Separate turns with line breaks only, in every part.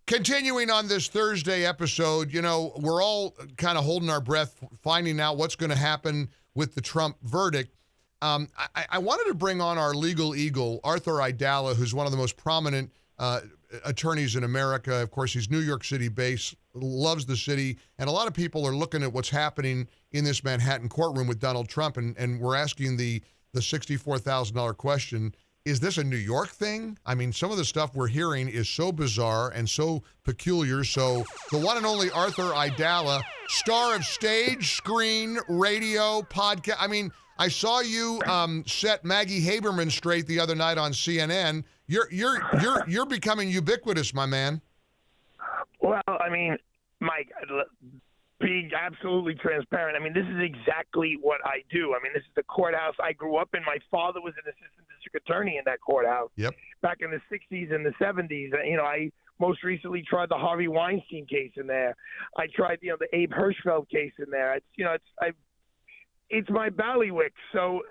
Continuing on this Thursday episode, we're all kind of holding our breath, finding out what's going to happen with the Trump verdict. I wanted to bring on our legal eagle, Arthur Aidala, who's one of the most prominent attorneys in America. Of course, he's New York City based, loves the city, and a lot of people are looking at what's happening in this Manhattan courtroom with Donald Trump, and we're asking the $64,000 question. Is this a New York thing? I mean, some of the stuff we're hearing is so bizarre and so peculiar. So the one and only Arthur Aidala, star of stage, screen, radio, podcast. I mean, I saw you set Maggie Haberman straight the other night on CNN. You're becoming ubiquitous, my man.
Well, I mean, Mike, being absolutely transparent. I mean, this is exactly what I do. I mean, this is the courthouse I grew up in. My father was an assistant district attorney in that courthouse.
Yep. Back
in the 60s and the 70s. I most recently tried the Harvey Weinstein case in there. I tried, the Abe Hirschfeld case in there. It's my ballywick. So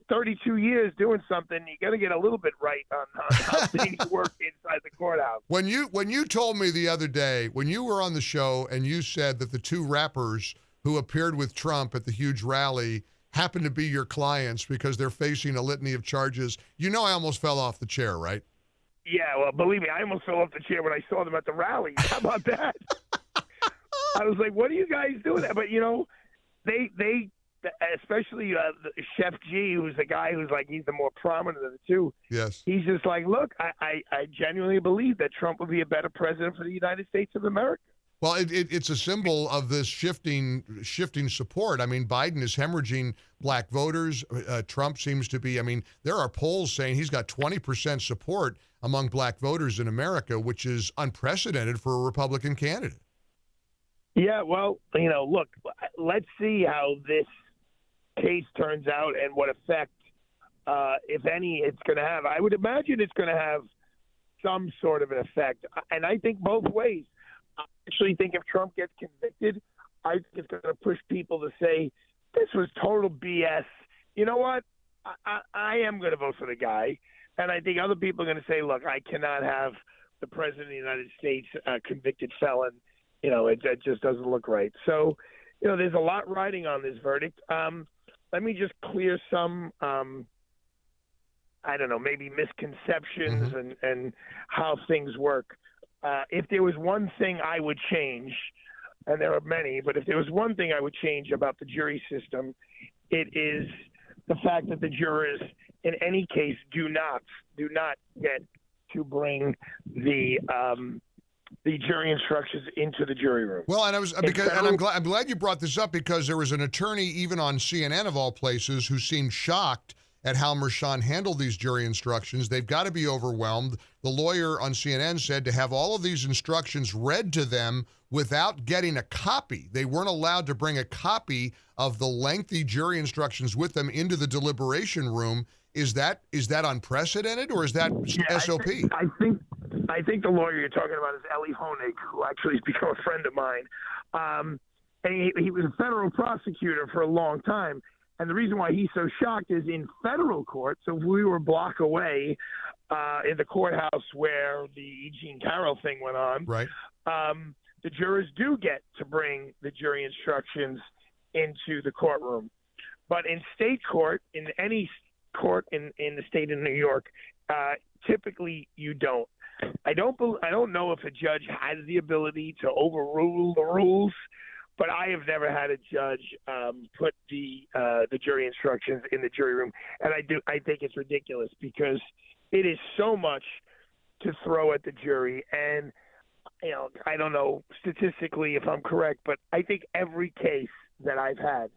32 years doing something, you got to get a little bit right on how things work inside the courthouse.
When you told me the other day, when you were on the show and you said that the two rappers who appeared with Trump at the huge rally happened to be your clients because they're facing a litany of charges, I almost fell off the chair, right?
Yeah, well, believe me, I almost fell off the chair when I saw them at the rally. How about that? I was like, what are you guys doing? But, they especially Chef G, who's the guy who's like, he's the more prominent of the two.
Yes.
He's just like, look, I genuinely believe that Trump would be a better president for the United States of America.
Well, it's a symbol of this shifting support. I mean, Biden is hemorrhaging black voters. Trump seems to be, there are polls saying he's got 20% support among black voters in America, which is unprecedented for a Republican candidate.
Yeah, well, look, let's see how this case turns out and what effect, if any, it's going to have. I would imagine it's going to have some sort of an effect, and I think both ways. I actually think if Trump gets convicted, I think it's going to push people to say, this was total BS. You know what? I am going to vote for the guy, and I think other people are going to say, look, I cannot have the president of the United States convicted felon. It just doesn't look right. So, there's a lot riding on this verdict. Let me just clear some, maybe misconceptions and how things work. If there was one thing I would change, and there are many, but if there was one thing I would change about the jury system, it is the fact that the jurors, in any case, do not get to bring the jury instructions into the jury room.
Well, and I'm glad you brought this up, because there was an attorney, even on CNN of all places, who seemed shocked at how Merchan handled these jury instructions. They've got to be overwhelmed. The lawyer on CNN said to have all of these instructions read to them without getting a copy. They weren't allowed to bring a copy of the lengthy jury instructions with them into the deliberation room. Is that unprecedented, or is that SOP?
I think the lawyer you're talking about is Eli Honig, who actually has become a friend of mine. And he was a federal prosecutor for a long time. And the reason why he's so shocked is in federal court, so we were a block away in the courthouse where the E. Jean Carroll thing went on.
Right.
The jurors do get to bring the jury instructions into the courtroom. But in state court, in any court in the state of New York, typically you don't. I don't know if a judge has the ability to overrule the rules, but I have never had a judge put the jury instructions in the jury room, and I think it's ridiculous because it is so much to throw at the jury. And I don't know statistically if I'm correct, but I think every case that I've had,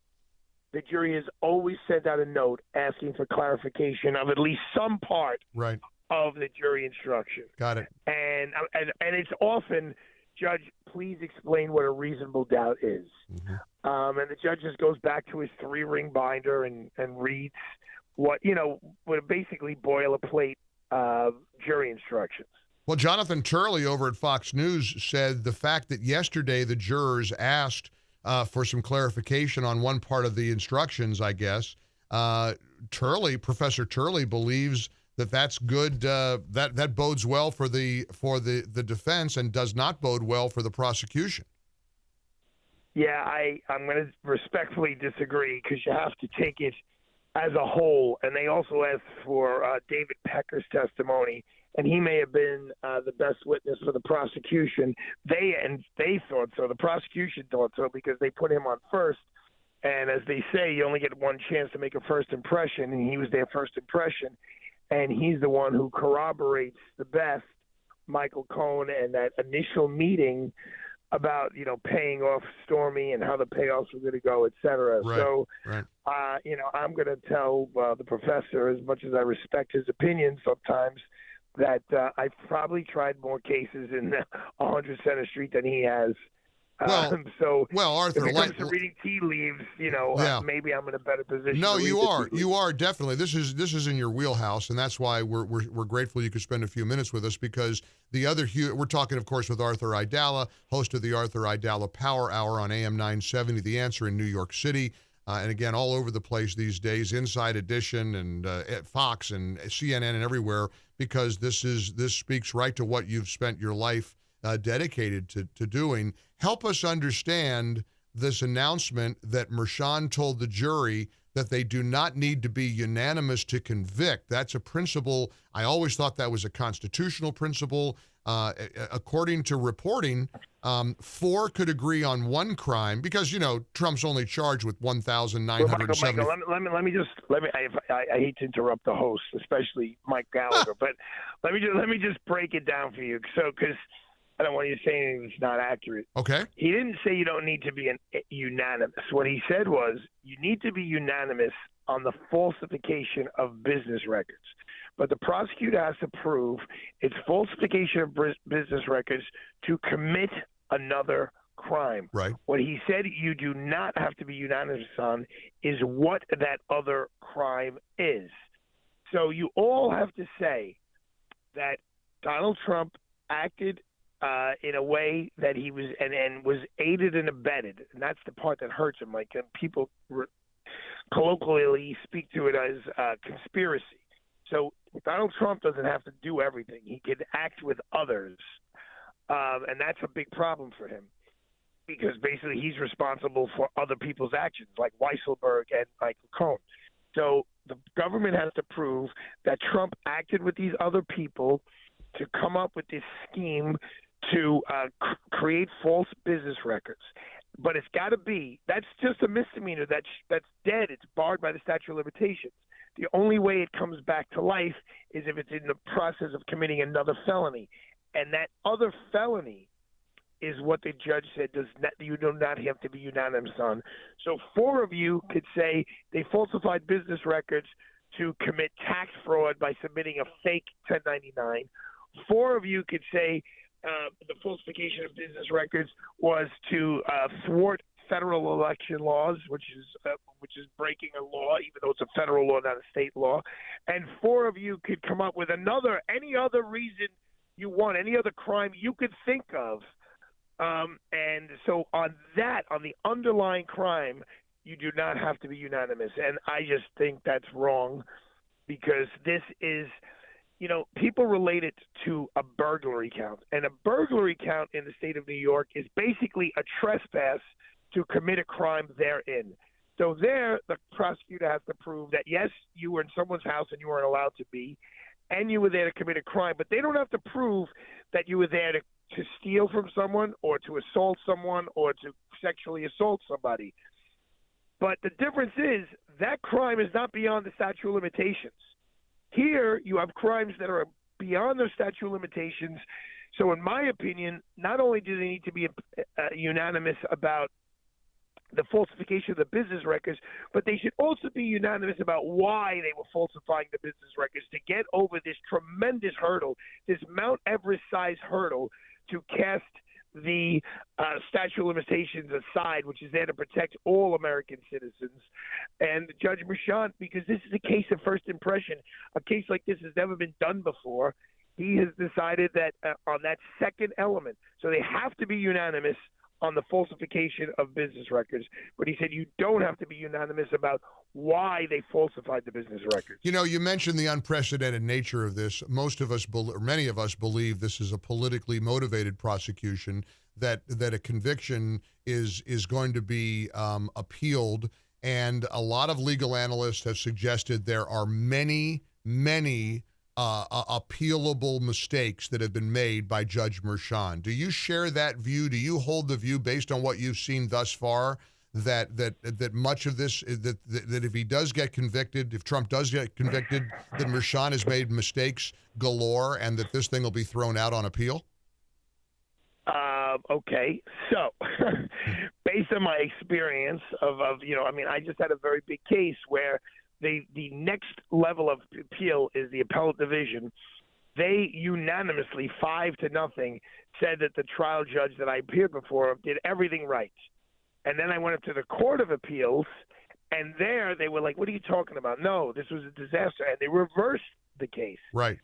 the jury has always sent out a note asking for clarification of at least some part
right.
of the jury instruction.
Got it.
And it's often, Judge, please explain what a reasonable doubt is. Mm-hmm. And the judge just goes back to his 3-ring binder and reads what basically boilerplate jury instructions.
Well, Jonathan Turley over at Fox News said the fact that yesterday the jurors asked for some clarification on one part of the instructions, I guess, Professor Turley believes that's good. That bodes well for the defense and does not bode well for the prosecution.
Yeah, I'm going to respectfully disagree because you have to take it as a whole. And they also asked for David Pecker's testimony, and he may have been the best witness for the prosecution. They thought so. The prosecution thought so because they put him on first. And as they say, you only get one chance to make a first impression, and he was their first impression. And he's the one who corroborates the best Michael Cohen and that initial meeting about, paying off Stormy and how the payoffs were going to go, et cetera.
Right,
so,
right.
I'm going to tell the professor, as much as I respect his opinion sometimes, that I've probably tried more cases in 100 Center Street than he has.
Well, Arthur,
if it comes to reading tea leaves, maybe I'm in a better position.
No, you are. You are definitely. This is in your wheelhouse, and that's why we're grateful you could spend a few minutes with us, because the other we're talking, of course, with Arthur Aidala, host of the Arthur Aidala Power Hour on AM 970, The Answer in New York City, and again all over the place these days, Inside Edition and at Fox and CNN and everywhere, because this speaks right to what you've spent your life dedicated to doing. Help us understand this announcement that Mershon told the jury that they do not need to be unanimous to convict. That's a principle. I always thought that was a constitutional principle. According to reporting, 4 could agree on one crime because, Trump's only charged with 1,970.
Michael, let me. I hate to interrupt the host, especially Mike Gallagher, but let me just break it down for you. So, because I don't want you to say anything that's not accurate.
Okay.
He didn't say you don't need to be unanimous. What he said was you need to be unanimous on the falsification of business records. But the prosecutor has to prove it's falsification of business records to commit another crime.
Right.
What he said you do not have to be unanimous on is what that other crime is. So you all have to say that Donald Trump acted in a way that he was and was aided and abetted, and that's the part that hurts him. Like people colloquially speak to it as conspiracy. So Donald Trump doesn't have to do everything; he can act with others, and that's a big problem for him because basically he's responsible for other people's actions, like Weisselberg and Michael Cohen. So the government has to prove that Trump acted with these other people to come up with this scheme to create false business records. But it's got to be – that's just a misdemeanor. That's dead. It's barred by the statute of limitations. The only way it comes back to life is if it's in the process of committing another felony. And that other felony is what the judge said you do not have to be unanimous on. So 4 of you could say they falsified business records to commit tax fraud by submitting a fake 1099. 4 of you could say the falsification of business records was to thwart federal election laws, which is breaking a law, even though it's a federal law, not a state law. And 4 of you could come up with any other reason you want, any other crime you could think of. And so on the underlying crime, you do not have to be unanimous. And I just think that's wrong because this is – people relate it to a burglary count. And a burglary count in the state of New York is basically a trespass to commit a crime therein. So there, the prosecutor has to prove that, yes, you were in someone's house and you weren't allowed to be, and you were there to commit a crime. But they don't have to prove that you were there to steal from someone or to assault someone or to sexually assault somebody. But the difference is that crime is not beyond the statute of limitations. Here, you have crimes that are beyond their statute of limitations. So in my opinion, not only do they need to be unanimous about the falsification of the business records, but they should also be unanimous about why they were falsifying the business records to get over this tremendous hurdle, this Mount Everest-sized hurdle to cast the statute of limitations aside, which is there to protect all American citizens. And Judge Mershon, because this is a case of first impression, a case like this has never been done before, he has decided that on that second element, so they have to be unanimous on the falsification of business records, but he said you don't have to be unanimous about why they falsified the business records.
You know, you mentioned the unprecedented nature of this. Most of us, or many of us, believe this is a politically motivated prosecution, that a conviction is going to be appealed. And a lot of legal analysts have suggested there are many appealable mistakes that have been made by Judge Merchan. Do you share that view? Do you hold the view, based on what you've seen thus far, that much of this, that if he does get convicted, if Trump does get convicted, that Merchan has made mistakes galore, and that this thing will be thrown out on appeal?
Okay, so based on my experience of I just had a very big case where the next level of appeal is the appellate division. They unanimously, 5-0, said that the trial judge that I appeared before did everything right. And then I went up to the Court of Appeals, and there they were like, what are you talking about? No, this was a disaster. And they reversed the case.
Right.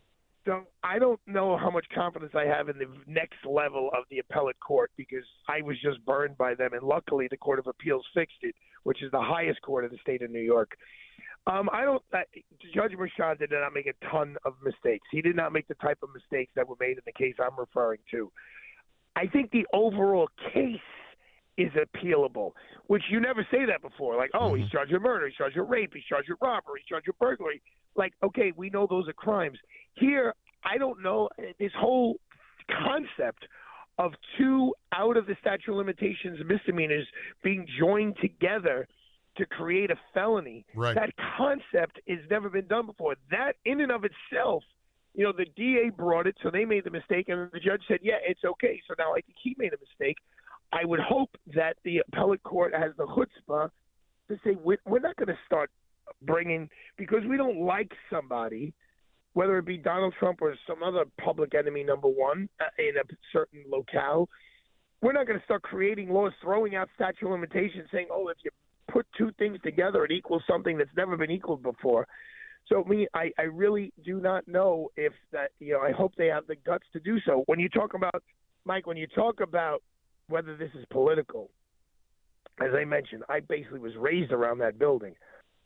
So I don't know how much confidence I have in the next level of the appellate court, because I was just burned by them. And luckily, the Court of Appeals fixed it, which is the highest court of the state of New York. Judge Merchan did not make a ton of mistakes. He did not make the type of mistakes that were made in the case I'm referring to. I think the overall case is appealable, which you never say that before. Like, he's charged with murder, he's charged with rape, he's charged with robbery, he's charged with burglary. Like, okay, we know those are crimes. Here, I don't know, this whole concept of two out of the statute of limitations misdemeanors being joined together to create a felony.
Right. That
concept has never been done before. That in and of itself, the DA brought it, so they made the mistake, and the judge said, yeah, it's okay. So now I think he made a mistake. I would hope that the appellate court has the chutzpah to say, we're not going to start bringing, because we don't like somebody, whether it be Donald Trump or some other public enemy number one in a certain locale, we're not going to start creating laws, throwing out statute of limitations, saying, if you put two things together, it equals something that's never been equaled before. So I really do not know if that, I hope they have the guts to do so. When you talk about, Mike, whether this is political, as I mentioned, I basically was raised around that building.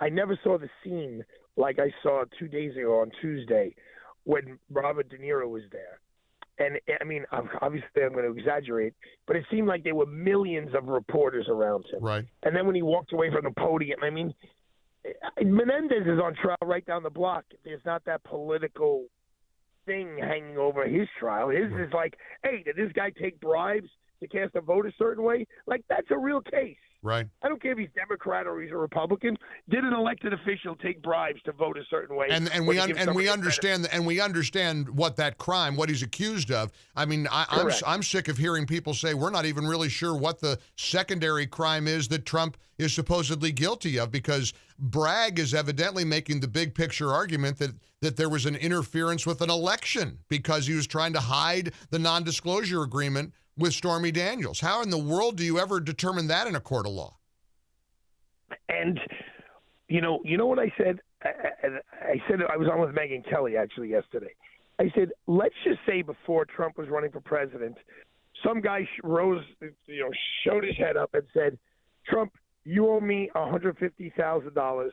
I never saw the scene like I saw 2 days ago on Tuesday when Robert De Niro was there. And, obviously I'm going to exaggerate, but it seemed like there were millions of reporters around him.
Right.
And then when he walked away from the podium, Menendez is on trial right down the block. There's not that political thing hanging over his trial. His is like, hey, did this guy take bribes to cast a vote a certain way? Like, that's a real case.
Right.
I don't care if he's Democrat or he's a Republican. Did an elected official take bribes to vote a certain way?
And we understand what that crime, what he's accused of. I'm sick of hearing people say we're not even really sure what the secondary crime is that Trump is supposedly guilty of, because Bragg is evidently making the big picture argument that there was an interference with an election because he was trying to hide the non-disclosure agreement with Stormy Daniels. How in the world do you ever determine that in a court of law?
And you know what I said? I said I was on with Megyn Kelly actually yesterday. I said, let's just say before Trump was running for president, some guy showed his head up and said, Trump, you owe me $150,000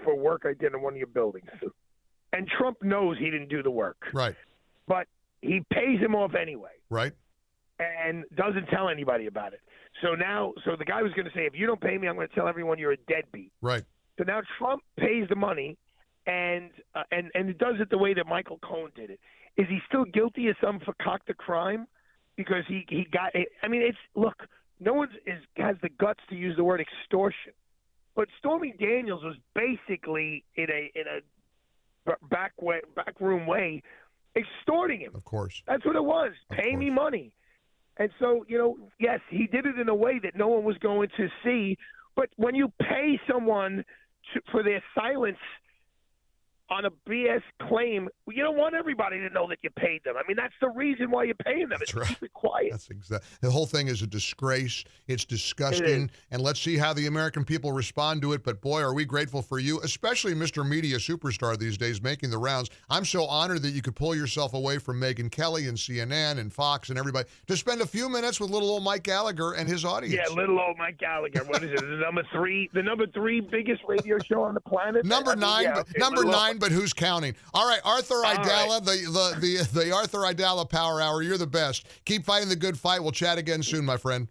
for work I did in one of your buildings. And Trump knows he didn't do the work.
Right.
But he pays him off anyway.
Right.
And doesn't tell anybody about it. So the guy was going to say, if you don't pay me, I'm going to tell everyone you're a deadbeat.
Right.
So now Trump pays the money and it does it the way that Michael Cohen did it. Is he still guilty of some concocted crime? Because he got it. Look, no one has the guts to use the word extortion. But Stormy Daniels was basically in a backroom way extorting him.
Of course.
That's what it was. Pay me money. And so, yes, he did it in a way that no one was going to see. But when you pay someone for their silence, on a BS claim. You don't want everybody to know that you paid them. I mean, that's the reason why you're paying them.
That's
It's
right.
keep it quiet.
That's exactly. The whole thing is a disgrace. It's disgusting. And let's see how the American people respond to it. But boy, are we grateful for you, especially Mr. Media Superstar these days, making the rounds. I'm so honored that you could pull yourself away from Megyn Kelly and CNN and Fox and everybody to spend a few minutes with little old Mike Gallagher and his audience.
Yeah, little old Mike Gallagher. What is it? The number three biggest radio show on the planet.
Number nine, but who's counting? All right, Arthur Idala, the Arthur Idala Power Hour. You're the best. Keep fighting the good fight. We'll chat again soon, my friend.